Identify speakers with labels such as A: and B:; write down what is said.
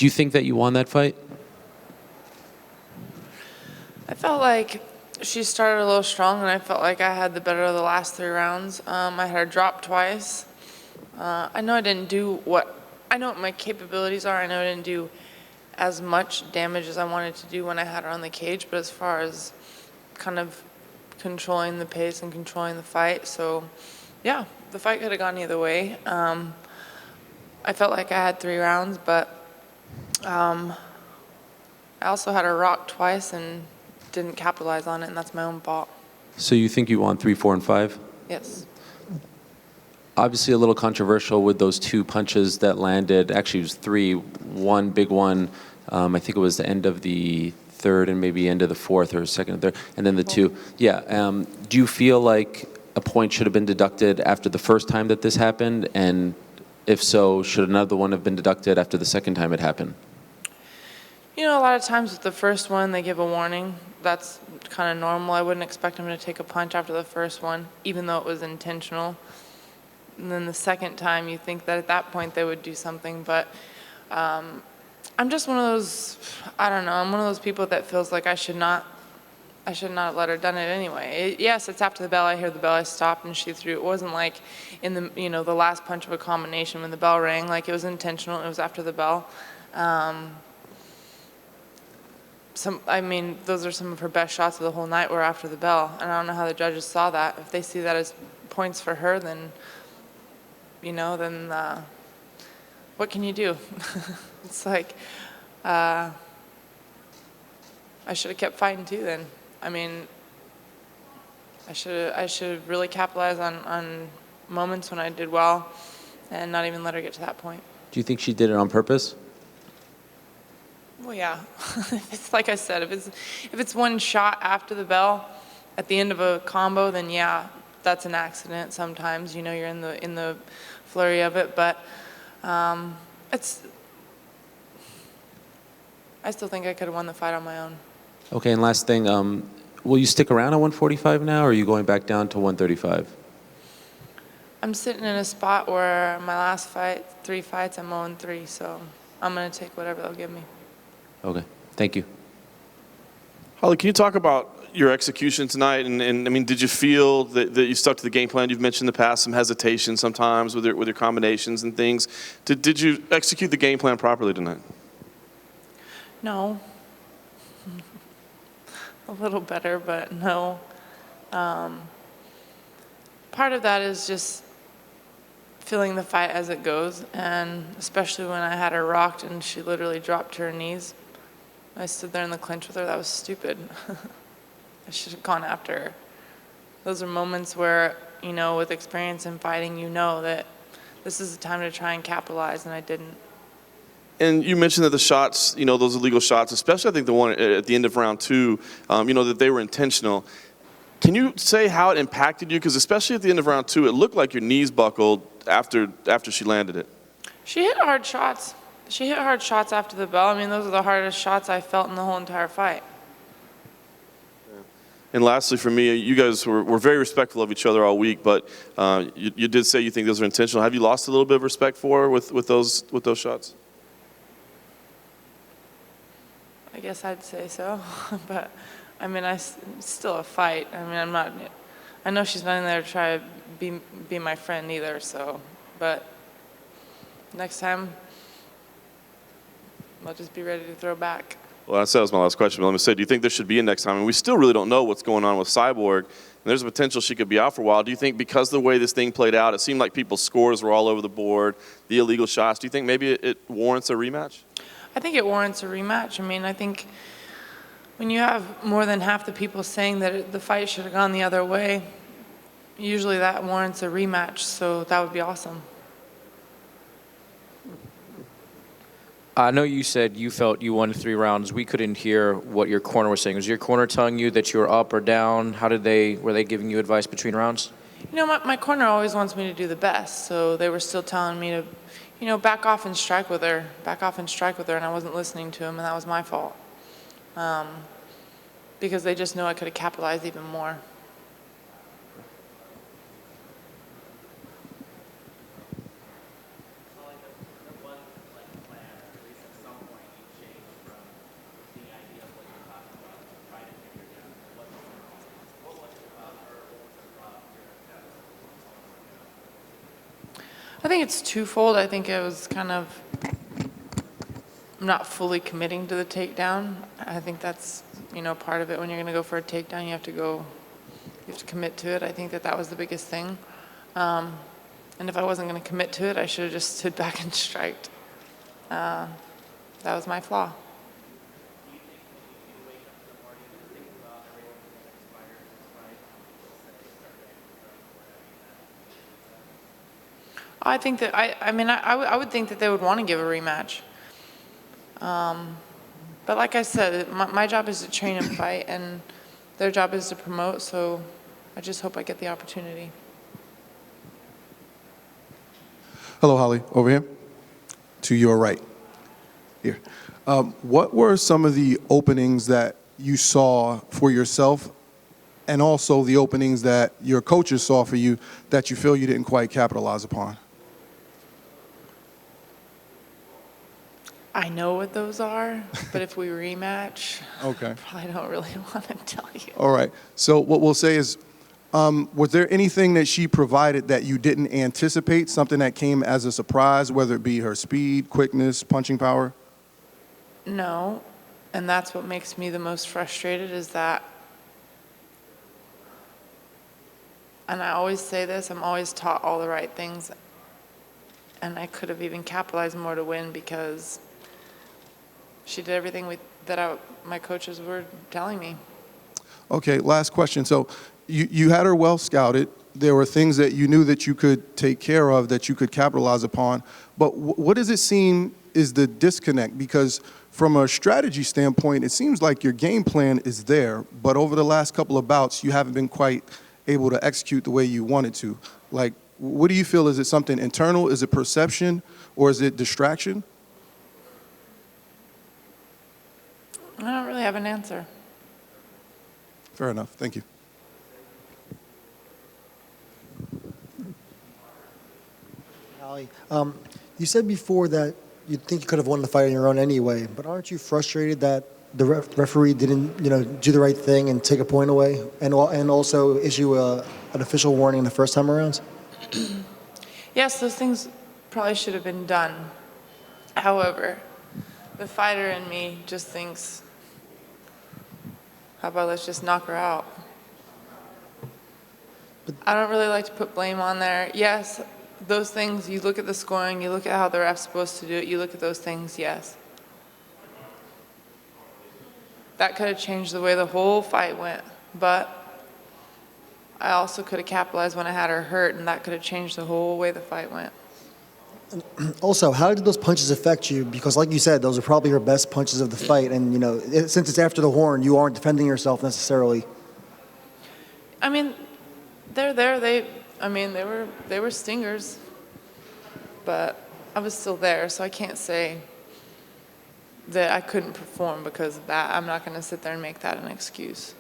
A: Do you think that you won that fight?
B: I felt like she started a little strong, and I felt like I had the better of the last 3 rounds. I had her drop twice. I know I didn't do I know what my capabilities are. I know I didn't do as much damage as I wanted to do when I had her on the cage, but as far as kind of controlling the pace and controlling the fight, so yeah, the fight could have gone either way. I felt like I had 3 rounds, but I also had her rocked twice and didn't capitalize on it, and that's my own fault.
A: So you think you won 3, 4, and 5?
B: Yes.
A: Obviously a little controversial with those 2 punches that landed. Actually, it was 3. One big one, I think it was the end of the 3rd and maybe end of the 4th or 2nd and 3rd, and then the 2. Yeah. Do you feel like a point should have been deducted after the first time that this happened? And if so, should another one have been deducted after the second time it happened?
B: You know, a lot of times with the first one, they give a warning. That's kind of normal. I wouldn't expect them to take a punch after the first one, even though it was intentional. And then the second time, you think that at that point they would do something. But I'm just one of those, I don't know, I'm one of those people that feels like I should not have let her done it anyway. Yes, it's after the bell. I hear the bell. I stopped and she threw. It wasn't like in the, the last punch of a combination when the bell rang. Like, it was intentional. It was after the bell. Those are some of her best shots of the whole night were after the bell. And I don't know how the judges saw that. If they see that as points for her, then, what can you do? It's like, I should have kept fighting too then. I mean, I should have really capitalized on moments when I did well and not even let her get to that point.
A: Do you think she did it on purpose?
B: Well, yeah. It's like I said, if it's one shot after the bell at the end of a combo, then yeah, that's an accident sometimes. You're in the flurry of it, but I still think I could have won the fight on my own.
A: Okay, and last thing, will you stick around at 145 now, or are you going back down to 135?
B: I'm sitting in a spot where my last 3 fights, I'm 0-3, so I'm going to take whatever they'll give me.
A: Okay, thank you.
C: Holly, can you talk about your execution tonight? And I mean, did you feel that you stuck to the game plan? You've mentioned in the past some hesitation sometimes with your combinations and things. Did you execute the game plan properly tonight?
B: No. A little better, but no. Part of that is just feeling the fight as it goes, and especially when I had her rocked and she literally dropped to her knees. I stood there in the clinch with her. That was stupid. I should have gone after her. Those are moments where, with experience in fighting, you know that this is the time to try and capitalize, and I didn't.
C: And you mentioned that the shots, those illegal shots, especially I think the one at the end of round 2, that they were intentional. Can you say how it impacted you? Because especially at the end of round 2, it looked like your knees buckled after she landed it.
B: She hit hard shots. She hit hard shots after the bell. I mean, those are the hardest shots I felt in the whole entire fight.
C: And lastly, for me, you guys were very respectful of each other all week, but you did say you think those are intentional. Have you lost a little bit of respect for her with those shots?
B: I guess I'd say so, but I mean, it's still a fight. I mean, I know she's not in there to try to be my friend either, so, but next time, I'll just be ready to throw back.
C: Well, that was my last question, but let me say, do you think there should be a next time? And we still really don't know what's going on with Cyborg, and there's a potential she could be out for a while. Do you think because of the way this thing played out, it seemed like people's scores were all over the board, the illegal shots, do you think maybe it warrants a rematch?
B: I think it warrants a rematch. I mean, I think when you have more than half the people saying that the fight should have gone the other way, usually that warrants a rematch, so that would be awesome.
D: I know you said you felt you won 3 rounds. We couldn't hear what your corner was saying. Was your corner telling you that you were up or down? Were they giving you advice between rounds?
B: My corner always wants me to do the best, so they were still telling me to, back off and strike with her, and I wasn't listening to them, and that was my fault. Because they just know I could have capitalized even more. I think it's twofold. I think it was kind of not fully committing to the takedown. I think that's, part of it. When you're going to go for a takedown, you have to commit to it. I think that was the biggest thing. And if I wasn't going to commit to it, I should have just stood back and striked. That was my flaw. I think that, I would think that they would want to give a rematch. But like I said, my job is to train and fight, and their job is to promote, so I just hope I get the opportunity.
E: Hello, Holly. Over here. To your right. Here. What were some of the openings that you saw for yourself, and also the openings that your coaches saw for you that you feel you didn't quite capitalize upon?
B: I know what those are, but if we rematch,
E: Okay.
B: I probably don't really want to tell you.
E: All right. So what we'll say is, was there anything that she provided that you didn't anticipate, something that came as a surprise, whether it be her speed, quickness, punching power?
B: No, and that's what makes me the most frustrated is that, and I always say this, I'm always taught all the right things, and I could have even capitalized more to win because she did everything my coaches were telling me.
E: Okay, last question. So you had her well scouted. There were things that you knew that you could take care of, that you could capitalize upon. But what does it seem is the disconnect? Because from a strategy standpoint, it seems like your game plan is there, but over the last couple of bouts, you haven't been quite able to execute the way you wanted to. Like, what do you feel? Is it something internal? Is it perception? Or is it distraction?
B: I don't really have an answer.
E: Fair enough. Thank you.
F: Ali, you said before that you think you could have won the fight on your own anyway, but aren't you frustrated that the referee didn't, do the right thing and take a point away, and also issue an official warning the first time around?
B: Yes, those things probably should have been done. However, the fighter in me just thinks, how about let's just knock her out? I don't really like to put blame on there. Yes, those things, you look at the scoring, you look at how the ref's supposed to do it, you look at those things, yes. That could have changed the way the whole fight went, but I also could have capitalized when I had her hurt, and that could have changed the whole way the fight went.
F: Also, how did those punches affect you? Because like you said, those are probably your best punches of the fight, and since it's after the horn, you aren't defending yourself necessarily.
B: I mean, they're there. They were stingers, but I was still there, so I can't say that I couldn't perform because of that. I'm not going to sit there and make that an excuse.